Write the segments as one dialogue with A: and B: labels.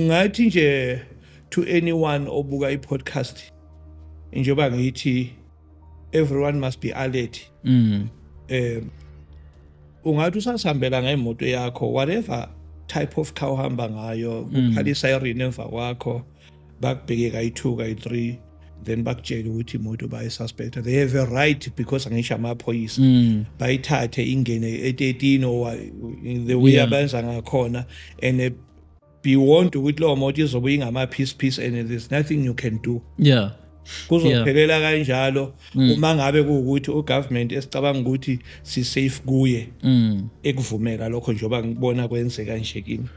A: ngathi nje to anyone obuka i-podcast njengoba ngithi everyone must be alert. Ungathi usasihambela ngemoto yakho, whatever type of car uhamba ngayo, ukhali siren emva kwakho, bakubheke kayi-2 kayi-3, then bakutshela ukuthi imoto bayisuspecta. They have a right, because angisho amaphoyisa bayithathe ingene e13 or the way abenza ngakhona, and be warned ukuthi lo moto izobe ingama piece and there's nothing you can do. Kuzophelela kanjalo uma ngabe kuukuthi ugovernment esicabanga ukuthi si safe kuye ekuvumela lokho njengoba ngibona kwenzeka nje kimi.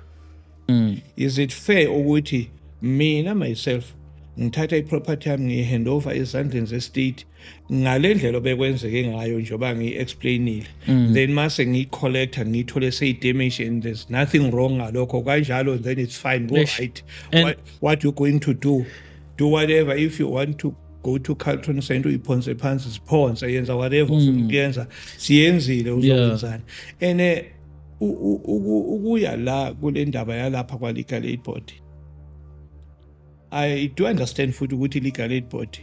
A: Is it fair ukuthi mina myself ngithatha iproperty yami ngihand over ezandleni ze-state ngalendlela obekwenzeke ngayo njengoba ngi-explainile, then mase ngiyi-collecta ngiyithole seyi-damage and there's nothing wrong ngalokho kanjalo, then it's fine, go right. What you going to do whatever. If you want to go to Carlton Center uyiphonse phansi siphonse, yenza whatever uyenza siyenzile uzokwenzani. And ukuya la kule ndaba yalapha kwa legal aid board, I do understand futhi ukuthi legal aid board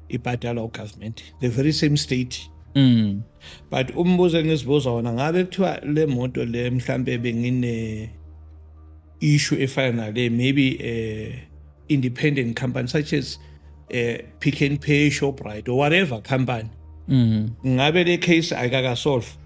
A: ibhadala government, the very same state. But umbuzo engizibuza wona, ngabe kuthiwa le moto le mhlambe bengine issue efana nale, maybe independent company such as Pick n Pay, Shoprite or whatever company, ngabe le case ayikaka solve.